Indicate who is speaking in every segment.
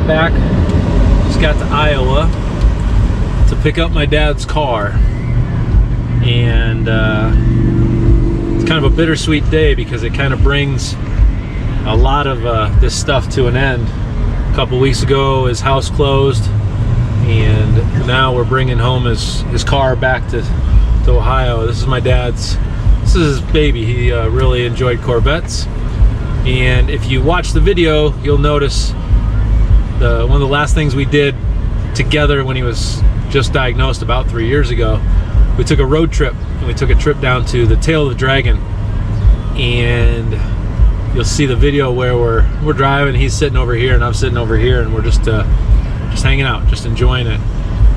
Speaker 1: got back, just got to Iowa to pick up my dad's car, and it's kind of a bittersweet day because it kind of brings a lot of this stuff to an end. A couple weeks ago his house closed, and now we're bringing home his car back to Ohio. This is my dad's, this is his baby. He really enjoyed Corvettes, and if you watch the video you'll notice one of the last things we did together when he was just diagnosed about 3 years ago, we took a road trip, and we took a trip down to the Tail of the Dragon, and you'll see the video where we're driving, he's sitting over here and I'm sitting over here, and we're just hanging out, just enjoying it.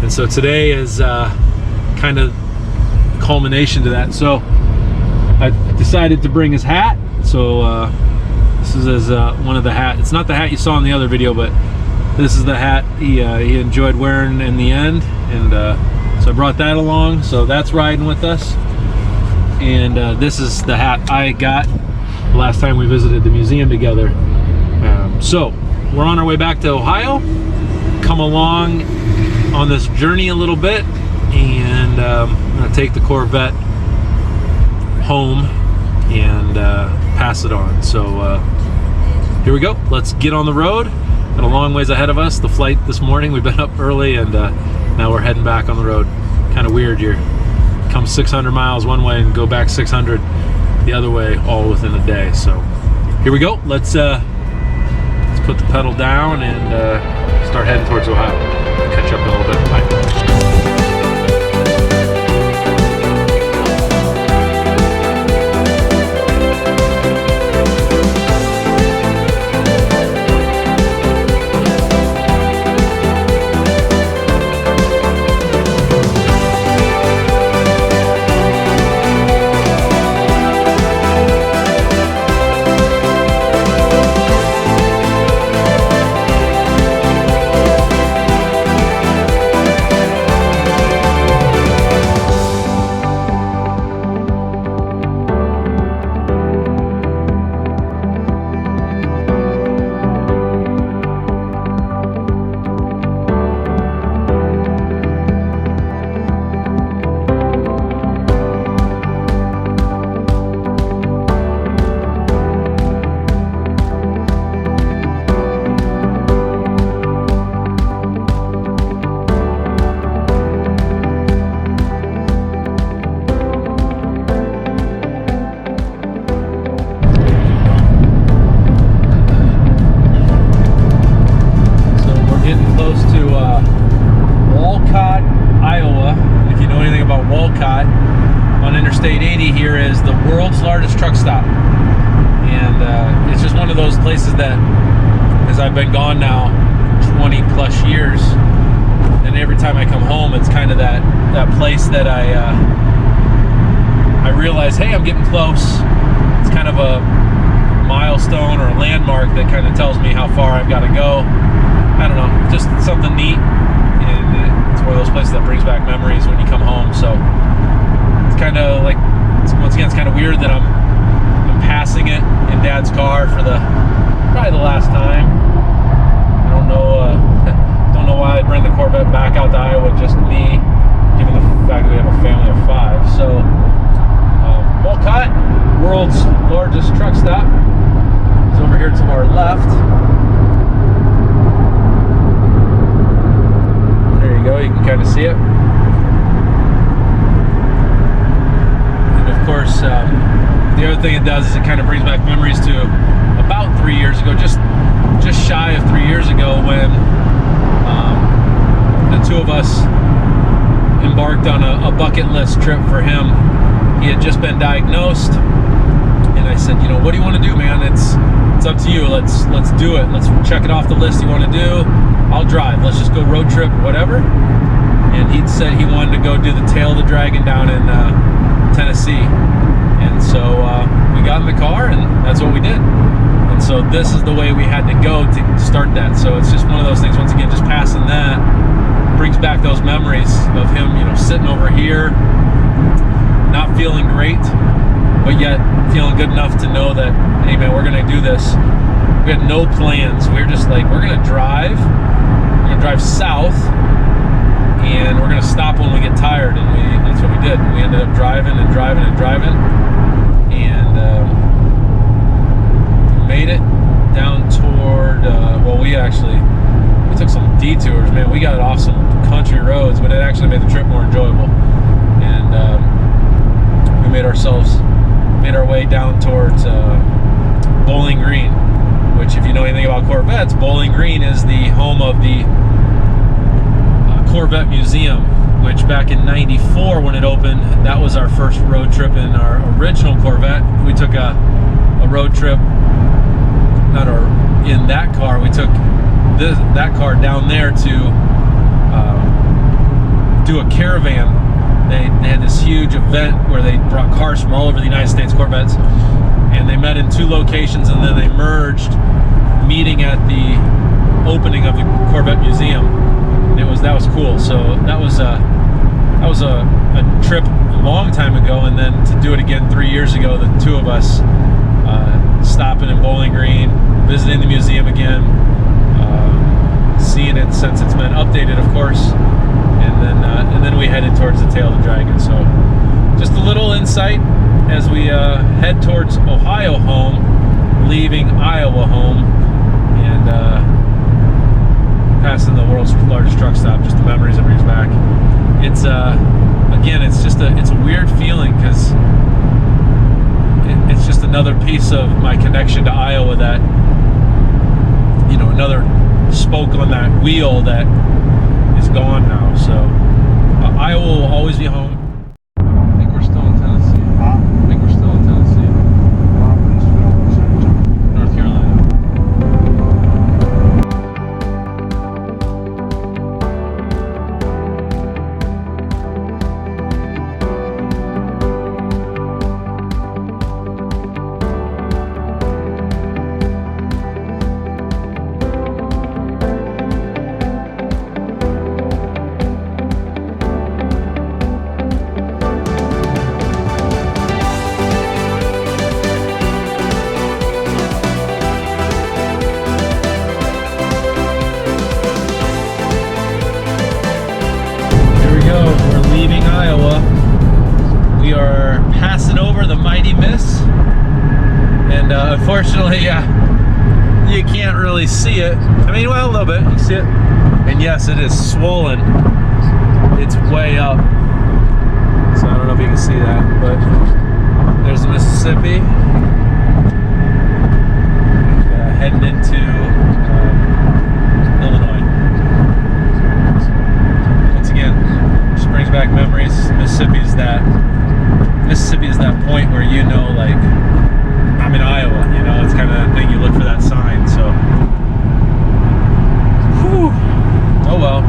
Speaker 1: And so today is kind of the culmination to that. So I decided to bring his hat. So this is one of the hats. It's not the hat you saw in the other video, but this is the hat he enjoyed wearing in the end, and so I brought that along. So that's riding with us, and this is the hat I got the last time we visited the museum together. So we're on our way back to Ohio. Come along on this journey a little bit, and I'm gonna take the Corvette home and pass it on. So here we go. Let's get on the road. Got a long ways ahead of us. The flight this morning, we've been up early, and now we're heading back on the road. Kind of weird. You come 600 miles one way and go back 600 the other way, all within a day. So here we go. Let's put the pedal down and start heading towards Ohio. Catch up in a little bit. Bye. Interstate 80 here is the world's largest truck stop, and it's just one of those places that, as I've been gone now 20 plus years, and every time I come home it's kind of that place that I realize, hey, I'm getting close. It's kind of a milestone or a landmark that kind of tells me how far I've got to go. I don't know, just something neat, and it's one of those places that brings back memories when you come home. So kind of like, once again, it's kind of weird that I'm passing it in Dad's car for probably the last time. I don't know why I'd bring the Corvette back out to Iowa, just me, given the fact that we have a family of 5. So Wolcott, world's largest truck stop, is over here to our left. There you go, you can kind of see it. Of course, the other thing it does is it kind of brings back memories to about 3 years ago, just shy of 3 years ago, when the two of us embarked on a bucket list trip for him. He had just been diagnosed, and I said, you know, what do you want to do, man? It's up to you. Let's do it. Let's check it off the list you want to do. I'll drive. Let's just go road trip, whatever. And he said he wanted to go do the Tail of the Dragon down in Tennessee, and so we got in the car, and that's what we did. And so this is the way we had to go to start that. So it's just one of those things, once again, just passing that brings back those memories of him, you know, sitting over here, not feeling great, but yet feeling good enough to know that, hey man, we're gonna do this. We We had no plans. We were just like, we're gonna drive south, and we're gonna stop when we get tired, and that's what we did. We ended up driving and driving and driving, and made it down toward, well, we took some detours, man. We got off some country roads, but it actually made the trip more enjoyable. And we made our way down towards Bowling Green, which, if you know anything about Corvettes, Bowling Green is the home of the Corvette Museum, which back in '94 when it opened, that was our first road trip in our original Corvette. We took a road trip, in that car, we took that car down there to do a caravan. They had this huge event where they brought cars from all over the United States, Corvettes, and they met in 2 locations, and then they merged, meeting at the opening of the Corvette Museum. And that was cool. So that was a trip a long time ago, and then to do it again 3 years ago, the 2 of us stopping in Bowling Green, visiting the museum again, seeing it since it's been updated, of course, and then we headed towards the Tail of the Dragon. So just a little insight as we head towards Ohio home, leaving Iowa home, and passing the world's largest truck stop. Just the memories it brings back. It's again, it's a weird feeling, because it's just another piece of my connection to Iowa, that, you know, another spoke on that wheel that is gone now. So Iowa will always be home. I think we're still in Tennessee. I think we're still in Tennessee. North Carolina. Unfortunately, you can't really see it. I mean, well, a little bit. You see it? And yes, it is swollen. It's way up. So I don't know if you can see that, but there's the Mississippi. Heading into Illinois. Once again, just brings back memories. Mississippi is that point where, you know, like, I'm in Iowa, you know, it's kind of that thing, you look for that sign. So, whew. Oh well,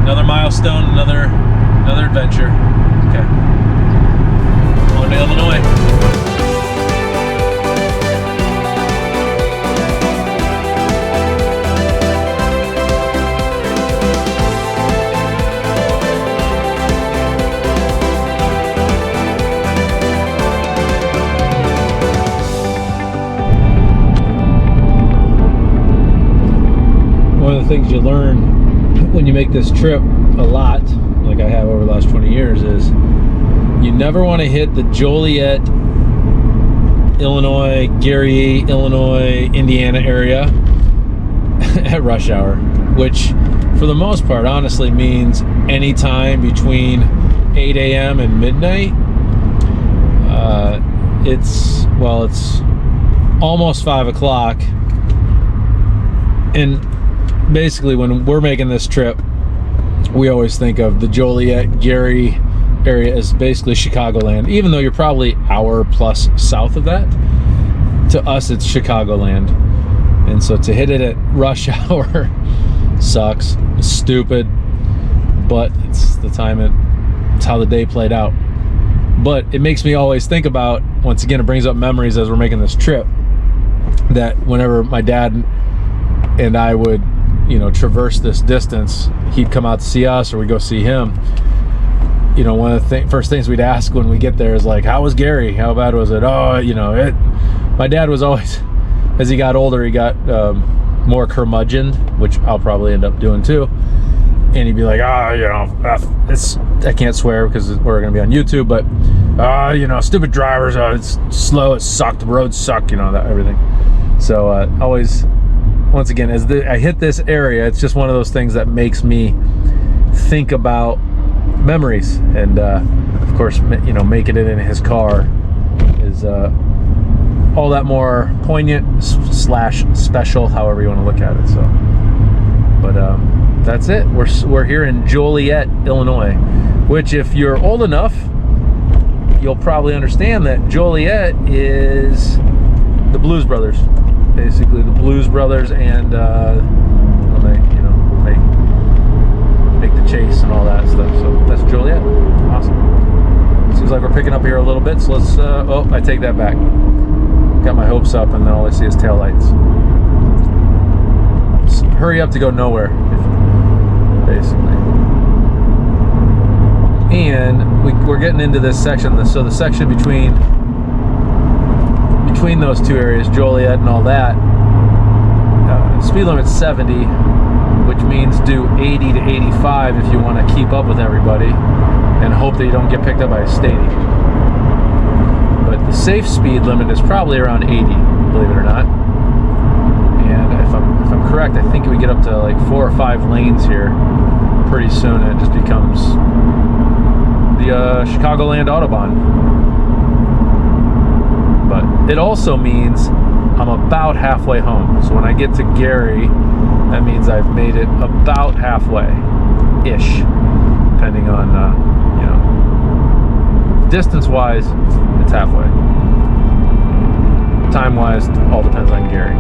Speaker 1: another milestone, another adventure. Okay, on to Illinois. Things you learn when you make this trip a lot, like I have over the last 20 years, is you never want to hit the Joliet, Illinois, Gary, Illinois, Indiana area at rush hour, which for the most part honestly means any time between 8 a.m. and midnight. It's almost 5 o'clock, and basically, when we're making this trip, we always think of the Joliet, Gary area as basically Chicagoland, even though you're probably an hour plus south of that. To us, it's Chicagoland. And so to hit it at rush hour sucks. It's stupid, but it's the time it's how the day played out. But it makes me always think about, once again, it brings up memories as we're making this trip, that whenever my dad and I would, you know, traverse this distance, he'd come out to see us or we go see him. You know, one of the first things we'd ask when we get there is like, how was Gary? How bad was it? Oh, you know, my dad was always, as he got older, he got more curmudgeon, which I'll probably end up doing too. And he'd be like, you know, I can't swear because we're gonna be on YouTube, but you know, stupid drivers, it's slow, it sucked, the roads suck, you know, that everything. So always, once again, as I hit this area, it's just one of those things that makes me think about memories, and of course, you know, making it in his car is all that more poignant slash special, however you want to look at it. So, but that's it. We're here in Joliet, Illinois, which, if you're old enough, you'll probably understand that Joliet is the Blues Brothers, basically the Blues Brothers, and when they, you know, make the chase and all that stuff. So that's Joliet. Awesome. Seems like we're picking up here a little bit, so let's oh, I take that back. Got my hopes up, and then all I see is taillights. Just hurry up to go nowhere, basically. And we're getting into this section, so the section between those two areas, Joliet and all that, speed limit's 70, which means do 80 to 85 if you want to keep up with everybody and hope that you don't get picked up by a stadium. But the safe speed limit is probably around 80, believe it or not. And if I'm correct, I think we get up to like 4 or 5 lanes here pretty soon, and it just becomes the Chicagoland Autobahn. But it also means I'm about halfway home. So when I get to Gary, that means I've made it about halfway-ish, depending on, you know, distance-wise, it's halfway. Time-wise, all depends on Gary.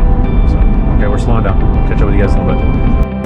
Speaker 1: So, okay, we're slowing down. I'll catch up with you guys in a little bit.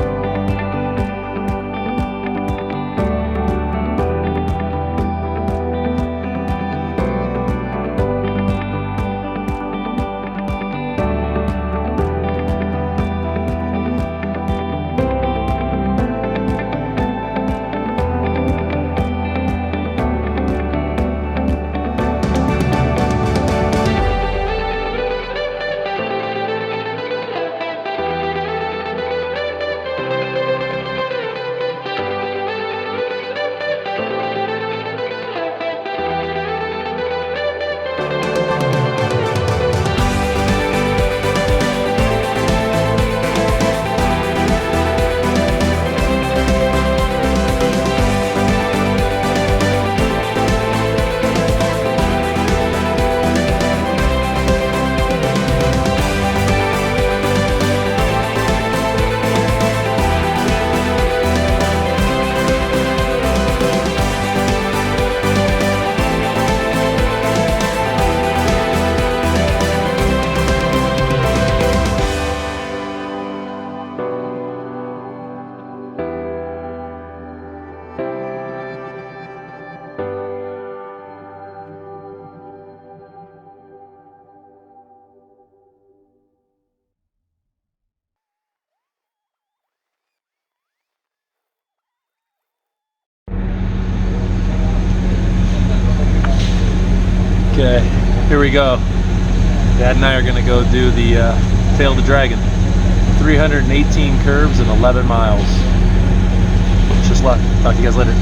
Speaker 1: Okay, here we go. Dad and I are going to go do the Tail of the Dragon. 318 curves and 11 miles. Wish us luck. Talk to you guys later.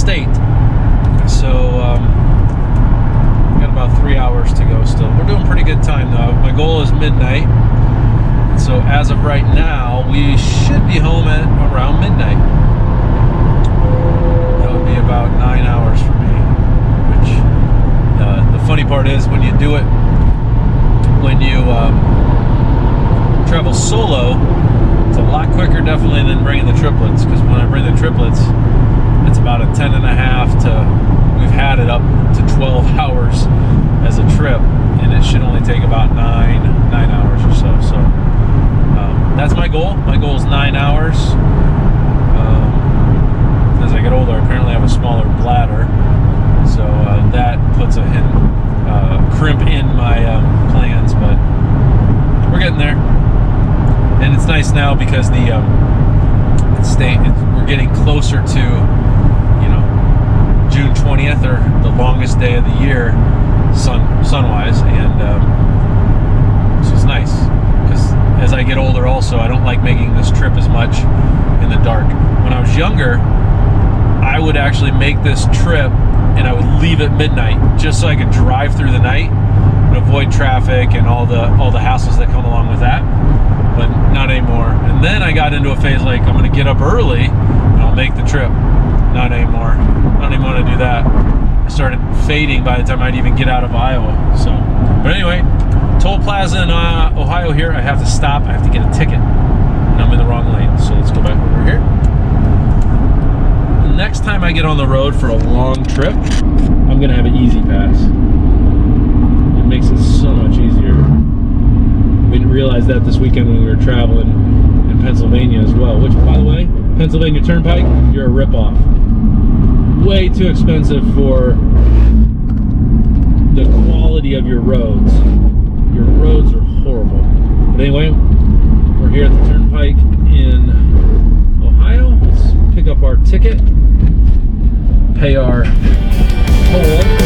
Speaker 1: state. So got about 3 hours to go still. We're doing pretty good time though. My goal is midnight. So as of right now, we should be home at around midnight. That would be about 9 hours for me, which the funny part is when you do it, when you travel solo, it's a lot quicker definitely than bringing the triplets, because when I bring the triplets, it's about a 10 and a half to, we've had it up to 12 hours as a trip, and it should only take about 9 hours or so. So that's my goal. My goal is 9 hours. As I get older, apparently I have a smaller bladder, so that puts a crimp in my plans, but we're getting there. And it's nice now because the we're getting closer to, you know, June 20th, or the longest day of the year, sun-wise, and so it's nice because as I get older, also I don't like making this trip as much in the dark. When I was younger, I would actually make this trip and I would leave at midnight just so I could drive through the night and avoid traffic and all the hassles that come along with that. But not anymore. And then I got into a phase like, I'm gonna get up early and I'll make the trip. Not anymore. I don't even want to do that. I started fading by the time I'd even get out of Iowa. So, but anyway, toll plaza in Ohio here. I have to stop. I have to get a ticket, and I'm in the wrong lane. So let's go back over here. Next time I get on the road for a long trip, I'm gonna have an easy pass. It makes it so much easier. We didn't realize that this weekend when we were traveling in Pennsylvania as well, which, by the way, Pennsylvania Turnpike, you're a ripoff. Way too expensive for the quality of your roads. Your roads are horrible. But anyway, we're here at the Turnpike in Ohio. Let's pick up our ticket, pay our toll.